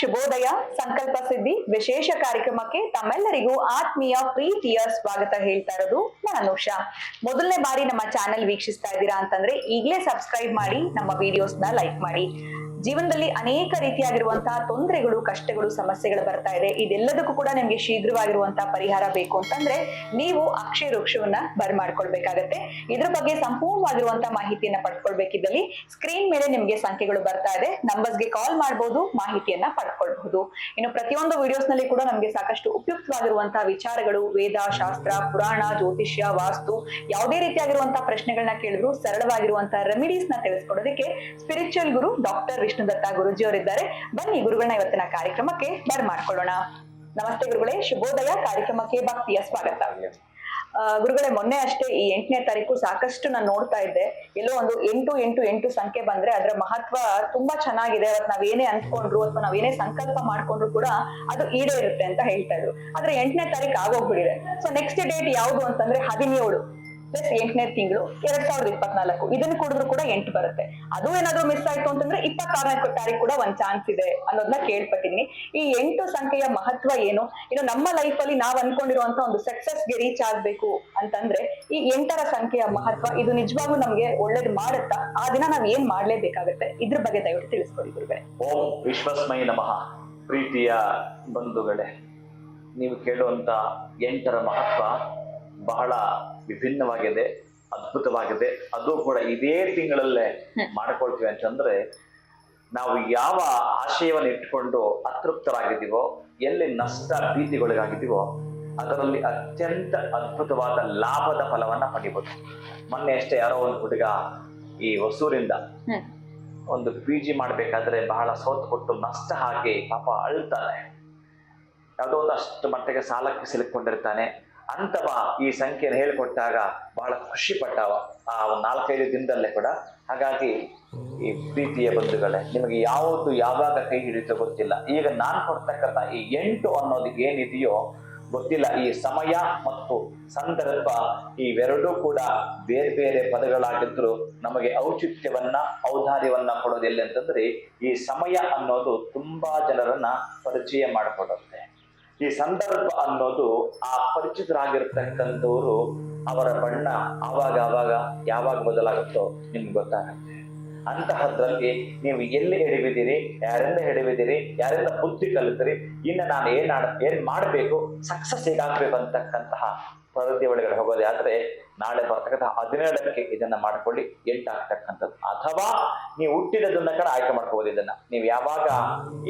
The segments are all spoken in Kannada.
ಶುಭೋದಯ ಸಂಕಲ್ಪ ಸಿದ್ಧಿ ವಿಶೇಷ ಕಾರ್ಯಕ್ರಮಕ್ಕೆ ತಮ್ಮೆಲ್ಲರಿಗೂ ಆತ್ಮೀಯ ಪ್ರೀತಿಯ ಸ್ವಾಗತ ಹೇಳ್ತಾ ಇರೋದು ನಾನು ಉಷಾ. ಮೊದಲನೇ ಬಾರಿ ನಮ್ಮ ಚಾನೆಲ್ ವೀಕ್ಷಿಸ್ತಾ ಇದ್ದೀರಾ ಅಂತಂದ್ರೆ ಈಗಲೇ ಸಬ್ಸ್ಕ್ರೈಬ್ ಮಾಡಿ, ನಮ್ಮ ವಿಡಿಯೋಸ್ ನ ಲೈಕ್ ಮಾಡಿ. ಜೀವನದಲ್ಲಿ ಅನೇಕ ರೀತಿಯಾಗಿರುವಂತಹ ತೊಂದರೆಗಳು, ಕಷ್ಟಗಳು, ಸಮಸ್ಯೆಗಳು ಬರ್ತಾ ಇದೆ. ಇದೆಲ್ಲದಕ್ಕೂ ಕೂಡ ನಿಮ್ಗೆ ಶೀಘ್ರವಾಗಿರುವಂತಹ ಪರಿಹಾರ ಬೇಕು ಅಂತಂದ್ರೆ ನೀವು ಅಕ್ಷಯ ವೃಕ್ಷವನ್ನ ಬರ್ಮಾಡ್ಕೊಳ್ಬೇಕಾಗತ್ತೆ. ಇದ್ರ ಬಗ್ಗೆ ಸಂಪೂರ್ಣವಾಗಿರುವಂತಹ ಮಾಹಿತಿಯನ್ನ ಪಡ್ಕೊಳ್ಬೇಕಿದ್ದಲ್ಲಿ ಸ್ಕ್ರೀನ್ ಮೇಲೆ ನಿಮ್ಗೆ ಸಂಖ್ಯೆಗಳು ಬರ್ತಾ ಇದೆ, ನಂಬರ್ಸ್ಗೆ ಕಾಲ್ ಮಾಡಬಹುದು, ಮಾಹಿತಿಯನ್ನ ಪಡ್ಕೊಳ್ಬಹುದು. ಇನ್ನು ಪ್ರತಿಯೊಂದು ವಿಡಿಯೋಸ್ ನಲ್ಲಿ ಕೂಡ ನಮ್ಗೆ ಸಾಕಷ್ಟು ಉಪಯುಕ್ತವಾಗಿರುವಂತಹ ವಿಚಾರಗಳು, ವೇದ, ಶಾಸ್ತ್ರ, ಪುರಾಣ, ಜ್ಯೋತಿಷ್ಯ, ವಾಸ್ತು, ಯಾವುದೇ ರೀತಿಯಾಗಿರುವಂತಹ ಪ್ರಶ್ನೆಗಳನ್ನ ಕೇಳಿದ್ರು ಸರಳವಾಗಿರುವಂತಹ ರೆಮಿಡೀಸ್ ನ ತಿಳಿಸ್ಕೊಡೋದಕ್ಕೆ ಸ್ಪಿರಿಚುವಲ್ ಗುರು ಡಾಕ್ಟರ್ ವಿಷ್ಣು ದತ್ತ ಗುರುಜಿ ಅವರಿದ್ದಾರೆ. ಬನ್ನಿ ಗುರುಗಳನ್ನ ಇವತ್ತಿನ ಕಾರ್ಯಕ್ರಮಕ್ಕೆ ಬರ್ಮಾಡ್ಕೊಳ್ಳೋಣ. ನಮಸ್ತೆ ಗುರುಗಳೇ, ಶುಭೋದಯ. ಕಾರ್ಯಕ್ರಮಕ್ಕೆ ಭಕ್ತಿಯ ಸ್ವಾಗತ. ಗುರುಗಳೇ, ಮೊನ್ನೆ ಅಷ್ಟೇ ಈ 8ನೇ ತಾರೀಕು ಸಾಕಷ್ಟು ನಾನು ನೋಡ್ತಾ ಇದ್ದೆ, ಎಲ್ಲೋ ಒಂದು 888 ಸಂಖ್ಯೆ ಬಂದ್ರೆ ಅದರ ಮಹತ್ವ ತುಂಬಾ ಚೆನ್ನಾಗಿದೆ. ಅವತ್ತು ನಾವೇನೇ ಅಂದ್ಕೊಂಡ್ರು ಅಥವಾ ನಾವೇನೇ ಸಂಕಲ್ಪ ಮಾಡ್ಕೊಂಡ್ರು ಕೂಡ ಅದು ಈಡೇರುತ್ತೆ ಅಂತ ಹೇಳ್ತಾ ಇದ್ರು. ಆದ್ರೆ 8ನೇ ತಾರೀಕು ಆಗೋಗ್ಬಿಟ್ಟಿದೆ. ಸೊ ನೆಕ್ಸ್ಟ್ ಡೇಟ್ ಯಾವುದು ಅಂತಂದ್ರೆ 17 ಪ್ಲಸ್ 8ನೇ ತಿಂಗಳು 2024. ಇದನ್ನ ಕುಡಿದ್ರು ಕೂಡ 8 ಬರುತ್ತೆ. ಅದು ಏನಾದ್ರು ಮಿಸ್ ಆಯ್ತು ಅಂತಂದ್ರೆ 26ನೇ ತಾರೀಕು ಕೂಡ ಒಂದ್ ಚಾನ್ಸ್ ಇದೆ ಅನ್ನೋದನ್ನ ಕೇಳ್ಪಟ್ಟಿದೀನಿ. ಈ 8 ಸಂಖ್ಯೆಯ ಮಹತ್ವ ಏನು? ಇನ್ನು ನಮ್ಮ ಲೈಫ್ ಅಲ್ಲಿ ನಾವ್ ಅನ್ಕೊಂಡಿರುವಂತ ಒಂದು ಸಕ್ಸಸ್ಗೆ ರೀಚ್ ಆಗ್ಬೇಕು ಅಂತಂದ್ರೆ ಈ 8ರ ಸಂಖ್ಯೆಯ ಮಹತ್ವ ಇದು ನಿಜವಾಗ್ಲೂ ನಮ್ಗೆ ಒಳ್ಳೇದು ಮಾಡುತ್ತಾ? ಆ ದಿನ ನಾವ್ ಏನ್ ಮಾಡ್ಲೇಬೇಕಾಗತ್ತೆ? ಇದ್ರ ಬಗ್ಗೆ ದಯವಿಟ್ಟು ತಿಳಿಸ್ಕೊಡಿ ಗುರುಗಳೇ. ಓಂ ವಿಶ್ವಸ್ಮೈ ನಮಃ. ಪ್ರೀತಿಯ ಬಂಧುಗಳೇ, ನೀವು ಕೇಳುವಂತ 8ರ ಮಹತ್ವ ಬಹಳ ವಿಭಿನ್ನವಾಗಿದೆ, ಅದ್ಭುತವಾಗಿದೆ. ಅದು ಕೂಡ ಇದೇ ತಿಂಗಳಲ್ಲೇ ಮಾಡ್ಕೊಳ್ತೀವಿ ಅಂತಂದ್ರೆ ನಾವು ಯಾವ ಆಶಯವನ್ನು ಇಟ್ಕೊಂಡು ಅತೃಪ್ತರಾಗಿದ್ದೀವೋ, ಎಲ್ಲಿ ನಷ್ಟ ಭೀತಿಗೊಳಗಾಗಿದ್ದೀವೋ ಅದರಲ್ಲಿ ಅತ್ಯಂತ ಅದ್ಭುತವಾದ ಲಾಭದ ಫಲವನ್ನ ಪಡಿಬಹುದು. ಮೊನ್ನೆ ಅಷ್ಟೇ ಯಾರೋ ಒಂದು ಹುಡುಗ ಈ ಹೊಸೂರಿಂದ ಒಂದು PG ಮಾಡ್ಬೇಕಾದ್ರೆ ಬಹಳ ಸೋತ್ ಕೊಟ್ಟು ನಷ್ಟ ಹಾಕಿ ಪಾಪ ಅಳ್ತಾನೆ. ಯಾವುದೋ ಒಂದು ಅಷ್ಟು ಮಟ್ಟಿಗೆ ಸಾಲಕ್ಕೆ ಸಿಲುಕೊಂಡಿರ್ತಾನೆ. ಅಂತವ ಈ ಸಂಖ್ಯೆಯನ್ನು ಹೇಳ್ಕೊಟ್ಟಾಗ ಬಹಳ ಖುಷಿ ಪಟ್ಟವ ಆ ಒಂದು 4-5 ದಿನದಲ್ಲೇ ಕೂಡ. ಹಾಗಾಗಿ ಈ ಪ್ರೀತಿಯ ಬಂಧುಗಳೇ, ನಿಮಗೆ ಯಾವುದು ಯಾವಾಗ ಕೈ ಹಿಡಿತೋ ಗೊತ್ತಿಲ್ಲ. ಈಗ ನಾನು ಕೊಡ್ತಕ್ಕಂಥ ಈ 8 ಅನ್ನೋದು ಏನಿದೆಯೋ ಗೊತ್ತಿಲ್ಲ. ಈ ಸಮಯ ಮತ್ತು ಸಂದರ್ಭ ಇವೆರಡೂ ಕೂಡ ಬೇರೆ ಬೇರೆ ಪದಗಳಾಗಿದ್ರು ನಮಗೆ ಔಚಿತ್ಯವನ್ನ, ಔದಾರ್ಯವನ್ನ ಕೊಡೋದಿಲ್ಲ ಅಂತಂದ್ರೆ ಈ ಸಮಯ ಅನ್ನೋದು ತುಂಬಾ ಜನರನ್ನ ಪರಿಚಯ ಮಾಡಿಕೊಡುತ್ತೆ. ಈ ಸಂದರ್ಭ ಅನ್ನೋದು ಆ ಪರಿಚಿತರಾಗಿರ್ತಕ್ಕಂಥವ್ರು ಅವರ ಬಣ್ಣ ಆವಾಗ ಯಾವಾಗ ಬದಲಾಗುತ್ತೋ ನಿಮ್ಗೆ ಗೊತ್ತಾಗುತ್ತೆ. ಅಂತಹದ್ರಲ್ಲಿ ನೀವು ಎಲ್ಲಿ ಹಿಡಿಬಿದ್ದೀರಿ, ಯಾರಿಂದ ಹಿಡಿಬಿದ್ದೀರಿ, ಯಾರಿಂದ ಬುದ್ಧಿ ಕಲಿತೀರಿ, ಇನ್ನು ನಾನು ಏನ್ ಮಾಡಬೇಕು, ಸಕ್ಸಸ್ ಹೇಗಾಗ್ಬೇಕು ಅಂತಕ್ಕಂತಹ ಪರದೆ ಒಳಗಡೆ ಹೋಗೋದೇ ಆದ್ರೆ ನಾಳೆ ಬರ್ತಕ್ಕಂಥ 17ಕ್ಕೆ ಇದನ್ನ ಮಾಡ್ಕೊಳ್ಳಿ. 8 ಆಗ್ತಕ್ಕಂಥದ್ದು. ಅಥವಾ ನೀವು ಹುಟ್ಟಿದದನ್ನ ಕೂಡ ಆಯ್ಕೆ ಮಾಡ್ಕೋಬಹುದು. ಇದನ್ನ ನೀವು ಯಾವಾಗ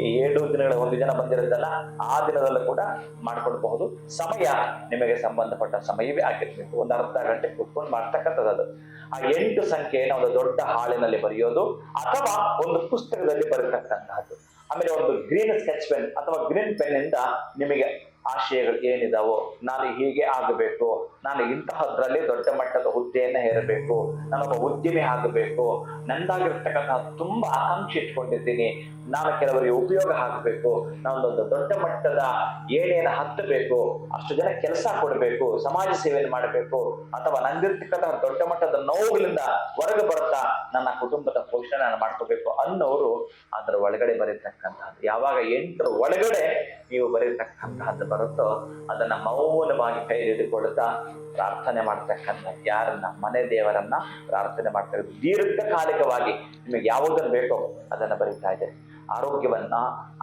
ಈ 7 ದಿನಗಳ ಒಂದು ದಿನ ಬಂದಿರೋದಲ್ಲ ಆ ದಿನದಲ್ಲೂ ಕೂಡ ಮಾಡ್ಕೊಳ್ಬಹುದು. ಸಮಯ ನಿಮಗೆ ಸಂಬಂಧಪಟ್ಟ ಸಮಯವೇ ಆಗಿರ್ಬೇಕು. ಒಂದು ಅರ್ಧ ಗಂಟೆ ಕುತ್ಕೊಂಡು ಮಾಡ್ತಕ್ಕಂಥದ್ದು. ಅದು ಆ 8 ಸಂಖ್ಯೆಯನ್ನು ಒಂದು ದೊಡ್ಡ ಹಾಳಿನಲ್ಲಿ ಬರೆಯೋದು ಅಥವಾ ಒಂದು ಪುಸ್ತಕದಲ್ಲಿ ಬರೀತಕ್ಕಂತಹದ್ದು. ಆಮೇಲೆ ಒಂದು ಗ್ರೀನ್ ಸ್ಕೆಚ್ ಪೆನ್ ಅಥವಾ ಗ್ರೀನ್ ಪೆನ್ ಇಂದ ನಿಮಗೆ ಆಶಯಗಳು ಏನಿದಾವೋ, ನಾನು ಹೀಗೆ ಆಗಬೇಕು, ನಾನು ಇಂತಹದ್ರಲ್ಲಿ ದೊಡ್ಡ ಮಟ್ಟದ ಹುದ್ದೆಯನ್ನ ಹೇರಬೇಕು, ನಾನೊಬ್ಬ ಉದ್ಯಮಿ ಆಗಬೇಕು, ನಂದಾಗಿರ್ತಕ್ಕಂತಹ ತುಂಬಾ ಆಕಾಂಕ್ಷೆ ಇಟ್ಕೊಂಡಿದ್ದೀನಿ, ನಾನು ಕೆಲವರಿಗೆ ಉಪಯೋಗ ಆಗಬೇಕು, ನಾನೊಂದು ದೊಡ್ಡ ಮಟ್ಟದ ಏನೇನು ಹತ್ತಬೇಕು, ಅಷ್ಟು ಜನ ಕೆಲಸ ಕೊಡಬೇಕು, ಸಮಾಜ ಸೇವೆಯನ್ನು ಮಾಡಬೇಕು, ಅಥವಾ ನಂದಿರ್ತಕ್ಕಂತಹ ದೊಡ್ಡ ಮಟ್ಟದ ನೋವುಗಳಿಂದ ಹೊರಗೆ ಬರ್ತಾ ನನ್ನ ಕುಟುಂಬದ ಪೋಷಣೆ ನಾನು ಮಾಡ್ಕೋಬೇಕು ಅನ್ನೋರು ಅದರ ಒಳಗಡೆ ಬರೀತಕ್ಕಂತಹದ್ದು. ಯಾವಾಗ 8ರ ಒಳಗಡೆ ನೀವು ಬರೀತಕ್ಕಂತಹದ್ದು ಬರುತ್ತೋ ಅದನ್ನ ಮೌನವಾಗಿ ಕೈ ಹಿಡಿದುಕೊಳ್ಳುತ್ತಾ ಪ್ರಾರ್ಥನೆ ಮಾಡ್ತಕ್ಕಂಥ, ಯಾರನ್ನ? ಮನೆ ದೇವರನ್ನ ಪ್ರಾರ್ಥನೆ ಮಾಡ್ತಕ್ಕಂಥ. ದೀರ್ಘಕಾಲಿಕವಾಗಿ ನಿಮಗೆ ಯಾವುದನ್ನು ಬೇಕೋ ಅದನ್ನ ಬರೀತಾ ಇದೆ. ಆರೋಗ್ಯವನ್ನ,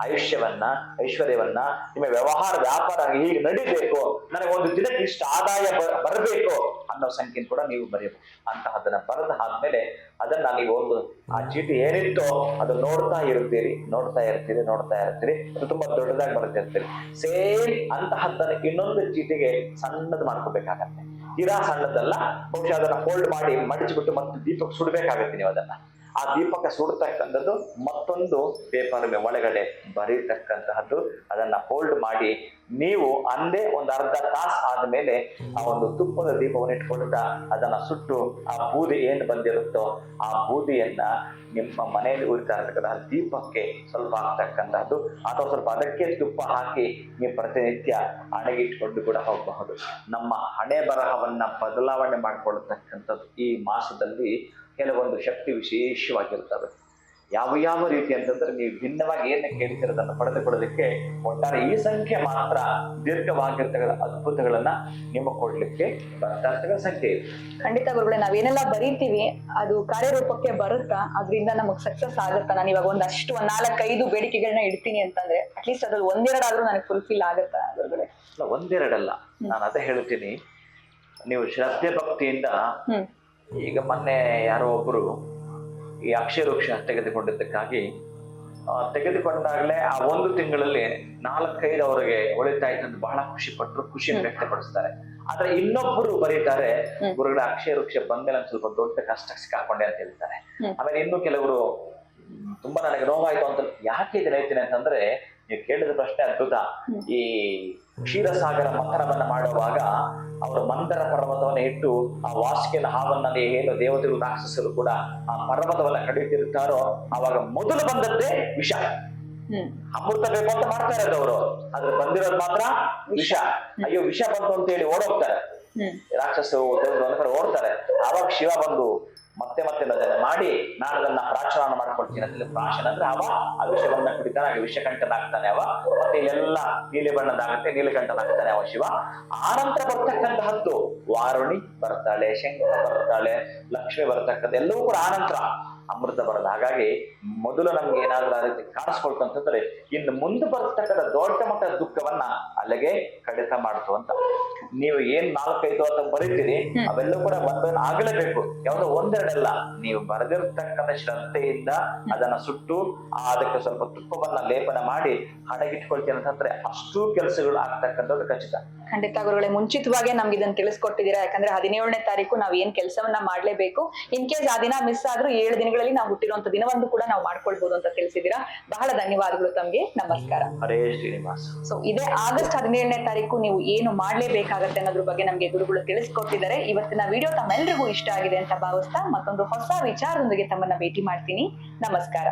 ಆಯುಷ್ಯವನ್ನ, ಐಶ್ವರ್ಯವನ್ನ, ನಿಮ್ಮ ವ್ಯವಹಾರ ವ್ಯಾಪಾರ ಹೀಗೆ ನಡಿಬೇಕು, ನನಗೆ ಒಂದು ದಿನಕ್ಕೆ ಇಷ್ಟು ಆದಾಯ ಬರಬೇಕು ಅನ್ನೋ ಸಂಖ್ಯೆ ಕೂಡ ನೀವು ಬರೆಯಬೇಕು. ಅಂತಹದನ್ನ ಬರೆದ ಆದ್ಮೇಲೆ ಅದನ್ನ ನೀವು ಒಂದು ಆ ಚೀಟಿ ಏನಿತ್ತೋ ಅದು ನೋಡ್ತಾ ಇರ್ತೀರಿ. ಅದು ತುಂಬಾ ದೊಡ್ಡದಾಗಿ ಬರುತ್ತಿರ್ತೀರಿ. ಸೇಮ್ ಅಂತಹದ್ದನ್ನ ಇನ್ನೊಂದು ಚೀಟಿಗೆ ಸಣ್ಣದು ಮಾಡ್ಕೋಬೇಕಾಗತ್ತೆ. ತೀರಾ ಸಣ್ಣದಲ್ಲ, ಬಹುಶಃ ಅದನ್ನ ಫೋಲ್ಡ್ ಮಾಡಿ ಮಡಿಚಿಬಿಟ್ಟು ಮತ್ತೆ ದೀಪಕ್ಕೆ ಸುಡ್ಬೇಕಾಗತ್ತೆ. ನೀವು ಅದನ್ನ ಆ ದೀಪಕ್ಕೆ ಸುಡ್ತಕ್ಕಂಥದ್ದು ಮತ್ತೊಂದು ಪೇಪರ್ ಒಳಗಡೆ ಬರೀತಕ್ಕಂತಹದ್ದು. ಅದನ್ನ ಫೋಲ್ಡ್ ಮಾಡಿ ನೀವು ಅಂದೇ ಒಂದು ಅರ್ಧ ತಾಸು ಆದ್ಮೇಲೆ ಆ ಒಂದು ತುಪ್ಪದ ದೀಪವನ್ನು ಇಟ್ಕೊಳ್ತಾ ಅದನ್ನ ಸುಟ್ಟು ಆ ಬೂದಿ ಏನು ಬಂದಿರುತ್ತೋ ಆ ಬೂದಿಯನ್ನ ನಿಮ್ಮ ಮನೆಯಲ್ಲಿ ಉರಿತಾ ಇರ್ತಕ್ಕಂತಹ ದೀಪಕ್ಕೆ ಸ್ವಲ್ಪ ಹಾಕ್ತಕ್ಕಂತಹದ್ದು, ಅಥವಾ ಸ್ವಲ್ಪ ಅದಕ್ಕೆ ತುಪ್ಪ ಹಾಕಿ ನೀವು ಪ್ರತಿನಿತ್ಯ ಹಣೆಗಿಟ್ಕೊಂಡು ಕೂಡ ಹೋಗಬಹುದು. ನಮ್ಮ ಹಣೆ ಬರಹವನ್ನ ಬದಲಾವಣೆ ಮಾಡಿಕೊಳ್ಳತಕ್ಕಂಥದ್ದು ಈ ಮಾಸದಲ್ಲಿ ಕೆಲವೊಂದು ಶಕ್ತಿ ವಿಶೇಷವಾಗಿರ್ತವೆ. ಯಾವ ಯಾವ ರೀತಿ ಅಂತಂದ್ರೆ ನೀವು ಭಿನ್ನವಾಗಿ ಏನ ಕೇಳ್ತಿರೋದನ್ನ ಪಡೆದುಕೊಳ್ಳೋದಕ್ಕೆ ಒಟ್ಟಾರೆ ಈ ಸಂಖ್ಯೆ ಮಾತ್ರ ದೀರ್ಘವಾಗಿರ್ತಕ್ಕಂಥ ಅದ್ಭುತಗಳನ್ನ ನಿಮಗೆ ಕೊಡ್ಲಿಕ್ಕೆ ಬರ್ತಾ ಸಂಖ್ಯೆ ಇದೆ. ಖಂಡಿತ ಗುರುಗಳೇ, ನಾವೇನೆಲ್ಲ ಬರೀತೀವಿ ಅದು ಕಾರ್ಯರೂಪಕ್ಕೆ ಬರುತ್ತಾ, ಅದರಿಂದ ನಮಗ್ ಸಕ್ಸಸ್ ಆಗುತ್ತಾ? ನಾನು ಇವಾಗ ಒಂದಷ್ಟು 4-5 ಬೇಡಿಕೆಗಳನ್ನ ಇಡ್ತೀನಿ ಅಂತಂದ್ರೆ ಅಟ್ಲೀಸ್ಟ್ ಅದ್ರಲ್ಲಿ ಒಂದೆರಡಾದ್ರೂ ನನಗೆ ಫುಲ್ಫಿಲ್ ಆಗುತ್ತಾ ಗುರುಗಳೇ? ಒಂದೆರಡಲ್ಲ, ನಾನು ಅದೇ ಹೇಳ್ತೀನಿ. ನೀವು ಶ್ರದ್ಧೆ ಭಕ್ತಿಯಿಂದ ಈಗ ಮೊನ್ನೆ ಯಾರೋ ಒಬ್ರು ಈ ಅಕ್ಷಯ ವೃಕ್ಷ ತೆಗೆದುಕೊಂಡಿದ್ದಕ್ಕಾಗಿ ತೆಗೆದುಕೊಂಡಾಗಲೇ ಆ 1 ತಿಂಗಳಲ್ಲಿ 4-5 ಅವರಿಗೆ ಒಳಿತಾಯ್ತು ಅಂತ ಬಹಳ ಖುಷಿ ಪಟ್ಟರು, ಖುಷಿಯನ್ನು ವ್ಯಕ್ತಪಡಿಸ್ತಾರೆ. ಆದ್ರೆ ಇನ್ನೊಬ್ಬರು ಬರೀತಾರೆ, ಗುರುಗಳ ಅಕ್ಷಯ ವೃಕ್ಷ ಬಂದ್ಮೇಲೆ ಸ್ವಲ್ಪ ದೊಡ್ಡ ಕಷ್ಟಕ್ಕೆ ಸಿಕ್ಕಾಕೊಂಡೆ ಅಂತ ಹೇಳ್ತಾರೆ. ಆಮೇಲೆ ಇನ್ನು ಕೆಲವರು ತುಂಬಾ ನನಗೆ ನೋವಾಯ್ತು ಅಂತ. ಯಾಕೆ ಇದನ್ನ ಹೇಳ್ತೀನಿ ಅಂತಂದ್ರೆ, ನೀವು ಕೇಳಿದ ಪ್ರಶ್ನೆ ಅದ್ಭುತ. ಈ ಕ್ಷೀರಸಾಗರ ಮಥನವನ್ನ ಮಾಡುವಾಗ ಅವರು ಮಂದರ ಪರ್ವತವನ್ನ ಇಟ್ಟು ಆ ವಾಸುಕಿನ ಹಾವನ್ನ ಏನು ದೇವತೆಗಳು ರಾಕ್ಷಸರು ಕೂಡ ಆ ಪರ್ವತವನ್ನ ಕಡಿತಿರ್ತಾರೋ ಅವಾಗ ಮೊದಲು ಬಂದದ್ದೇ ವಿಷ. ಅಮೃತ ಬೇಕು ಅಂತ ಮಾಡ್ತಾ ಇರೋದು ಅವರು, ಆದ್ರೆ ಬಂದಿರೋದು ಮಾತ್ರ ವಿಷ. ಅಯ್ಯೋ ವಿಷ ಬಂತು ಅಂತ ಹೇಳಿ ಓಡೋಗ್ತಾರೆ ರಾಕ್ಷಸರು, ದೇವರು ಒಂದ್ ಕಡೆ ಓಡ್ತಾರೆ. ಆವಾಗ ಶಿವ ಬಂದು ಮತ್ತೆ ಅದನ್ನ ಮಾಡಿ ನಾನು ಅದನ್ನ ಪ್ರಾಶನ ಮಾಡ್ಕೊಳ್ತೀನಿ ಅಂತ. ಪ್ರಾಶನ ಅಂದ್ರೆ ಅವ ಆ ವಿಷವನ್ನ ಕುಡಿತಾನೆ, ಆಗ ವಿಷಕಂಠನಾಗ್ತಾನೆ ಅವ. ಮತ್ತೆ ಇಲ್ಲೆಲ್ಲ ನೀಲಿ ಬಣ್ಣದಾಗುತ್ತೆ, ನೀಲಕಂಠನಾಗ್ತಾನೆ ಅವ ಶಿವ. ಆನಂತರ ಬರ್ತಕ್ಕಂತಹದ್ದು ವಾರುಣಿ ಬರ್ತಾಳೆ, ಶಂಕರ ಬರ್ತಾಳೆ, ಲಕ್ಷ್ಮಿ ಬರ್ತಕ್ಕಂಥ ಎಲ್ಲವೂ ಕೂಡ ಆನಂತರ ಅಮೃತ ಬರೋದು. ಹಾಗಾಗಿ ಮೊದಲು ನಮ್ಗೆ ಏನಾದ್ರೂ ಆ ರೀತಿ ಕಾಣಿಸ್ಕೊಳ್ತಂತಂದ್ರೆ ಇನ್ನು ಮುಂದೆ ಬರ್ತಕ್ಕಂಥ ದೊಡ್ಡ ಮಟ್ಟದ ದುಃಖವನ್ನ ಅಲ್ಲಿಗೆ ಕಡಿತ ಮಾಡ್ತು ಅಂತ. ನೀವು ಏನ್ 4-5 ಅಂತ ಬರೀತೀರಿ ಅವೆಲ್ಲವೂ ಕೂಡ ಬಂಧನ ಆಗಲೇಬೇಕು. ಯಾವ್ದೋ ಒಂದೆರಡಲ್ಲ, ನೀವು ಬರೆದಿರ್ತಕ್ಕಂಥ ಶ್ರದ್ಧೆಯಿಂದ ಅದನ್ನ ಸುಟ್ಟು ಅದಕ್ಕೆ ಸ್ವಲ್ಪ ತುಪ್ಪವನ್ನ ಲೇಪನ ಮಾಡಿ ಹಣಗಿಟ್ಕೊಳ್ತೀನಿ ಅಂತಂದ್ರೆ ಅಷ್ಟು ಕೆಲಸಗಳು ಆಗ್ತಕ್ಕಂಥದ್ದು ಖಚಿತ. ಖಂಡಿತ ಗುರುಗಳೇ, ಮುಂಚಿತವಾಗಿ ನಮ್ಗೆ ಇದನ್ನ ತಿಳಿಸ್ಕೊಟ್ಟಿದ್ದೀರಾ. ಯಾಕಂದ್ರೆ 17ನೇ ತಾರೀಕು ನಾವ್ ಏನ್ ಕೆಲಸವನ್ನ ಮಾಡ್ಲೇಬೇಕು. ಇನ್ ಕೇಸ್ ಆ ದಿನ ಮಿಸ್ ಆದ್ರೂ 7 ದಿನಗಳಲ್ಲಿ ನಾವು ಹುಟ್ಟಿರುವಂತ ದಿನವಂದು ಕೂಡ ನಾವು ಮಾಡ್ಕೊಳ್ಬಹುದು ಅಂತ ತಿಳಿಸಿದೀರಾ. ಬಹಳ ಧನ್ಯವಾದಗಳು ತಮ್ಗೆ. ನಮಸ್ಕಾರ. ಹರೇ ಶ್ರೀನಿವಾಸ. ಸೊ ಇದೇ ಆಗಸ್ಟ್ 17ನೇ ತಾರೀಕು ನೀವು ಏನು ಮಾಡ್ಲೇಬೇಕಾಗತ್ತೆ ಅನ್ನೋದ್ರ ಬಗ್ಗೆ ನಮ್ಗೆ ಗುರುಗಳು ತಿಳಿಸ್ಕೊಟ್ಟಿದ್ದಾರೆ. ಇವತ್ತಿನ ವಿಡಿಯೋ ತಮ್ಮೆಲ್ರಿಗೂ ಇಷ್ಟ ಆಗಿದೆ ಅಂತ ಭಾವಿಸ್ತಾ ಮತ್ತೊಂದು ಹೊಸ ವಿಚಾರದೊಂದಿಗೆ ತಮ್ಮನ್ನ ಭೇಟಿ ಮಾಡ್ತೀನಿ. ನಮಸ್ಕಾರ.